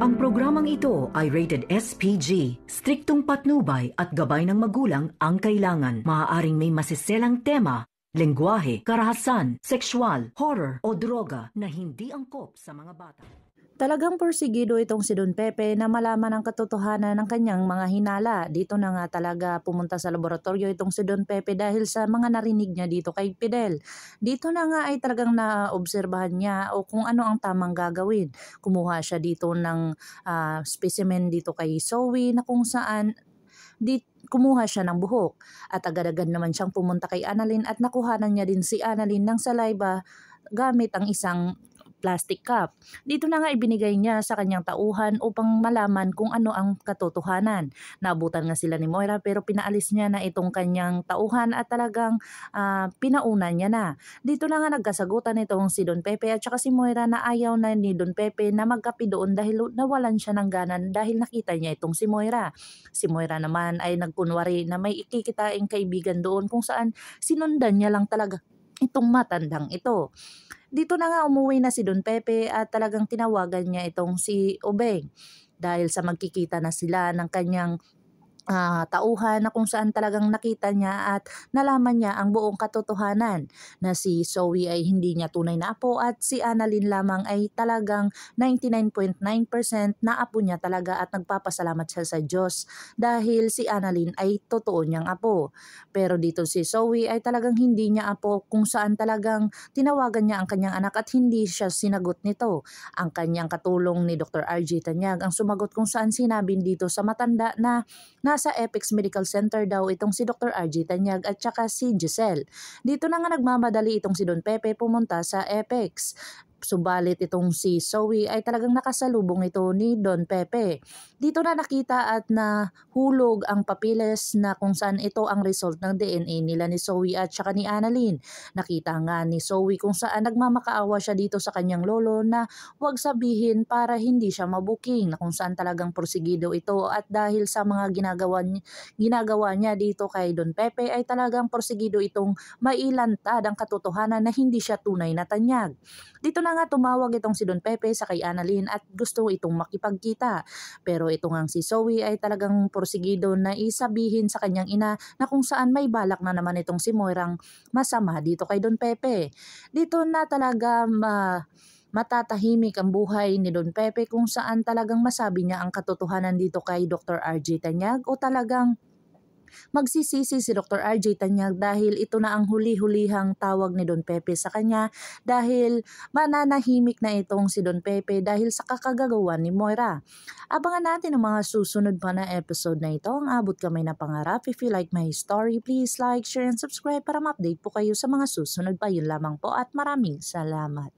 Ang programang ito ay rated SPG. Striktong patnubay at gabay ng magulang ang kailangan. Maaaring may masiselang tema, lengguwahe, karahasan, sexual, horror o droga na hindi angkop sa mga bata. Talagang porsigido itong si Don Pepe na malaman ang katotohanan ng kanyang mga hinala. Dito na nga talaga pumunta sa laboratorio itong si Don Pepe dahil sa mga narinig niya dito kay Fidel. Dito na nga ay talagang naobserbahan niya o kung ano ang tamang gagawin. Kumuha siya dito ng specimen dito kay Zoe na kung saan kumuha siya ng buhok at agad-agad naman siyang pumunta kay Annalyn at nakuhanan niya din si Annalyn ng saliva gamit ang isang plastic cup. Dito na nga ibinigay niya sa kanyang tauhan upang malaman kung ano ang katotohanan. Naabutan nga sila ni Moira pero pinaalis niya na itong kanyang tauhan at talagang pinauna niya na. Dito na nga nagkasagutan itong si Don Pepe at saka si Moira na ayaw na ni Don Pepe na magkape doon dahil nawalan siya ng ganan dahil nakita niya itong si Moira. Si Moira naman ay nagkunwari na may ikikitaing kaibigan doon kung saan sinundan niya lang talaga itong matandang ito. Dito na nga umuwi na si Don Pepe at talagang tinawagan niya itong si Obeng dahil sa magkikita na sila ng kanyang tauhan na kung saan talagang nakita niya at nalaman niya ang buong katotohanan na si Zoe ay hindi niya tunay na apo at si Annalyn lamang ay talagang 99.9% na apo niya talaga at nagpapasalamat siya sa Diyos dahil si Annalyn ay totoo niyang apo. Pero dito si Zoe ay talagang hindi niya apo kung saan talagang tinawagan niya ang kanyang anak at hindi siya sinagot nito. Ang kanyang katulong ni Dr. RJ Tanyag ang sumagot kung saan sinabi dito sa matanda na nasa Apex Medical Center daw itong si Dr. RJ Tanyag at saka si Giselle. Dito na nga nagmamadali itong si Don Pepe pumunta sa Apex. Subalit itong si Zoe ay talagang nakasalubong ito ni Don Pepe. Dito na nakita at nahulog ang papiles na kung saan ito ang result ng DNA nila ni Zoe at saka ni Annalyn. Nakita nga ni Zoe kung saan nagmamakaawa siya dito sa kanyang lolo na huwag sabihin para hindi siya mabuking na kung saan talagang porsigido ito at dahil sa mga ginagawa niya dito kay Don Pepe ay talagang porsigido itong mailantad ang katotohanan na hindi siya tunay na tanyag. Dito na nga tumawag itong si Don Pepe sa kay Annalyn at gusto itong makipagkita. Pero ito ngang si Zoe ay talagang porsigido na isabihin sa kanyang ina na kung saan may balak na naman itong si Moirang masama dito kay Don Pepe. Dito na talaga matatahimik ang buhay ni Don Pepe kung saan talagang masabi niya ang katotohanan dito kay Dr. RJ Tanyag o talagang magsisisi si Dr. RJ Tanyag dahil ito na ang huli-hulihang tawag ni Don Pepe sa kanya dahil mananahimik na itong si Don Pepe dahil sa kakagagawa ni Moira. Abangan natin ang mga susunod pa na episode na ito. Ang abot kamay na pangarap. If you like my story, please like, share, and subscribe para ma-update po kayo sa mga susunod pa. Yun lamang po at maraming salamat.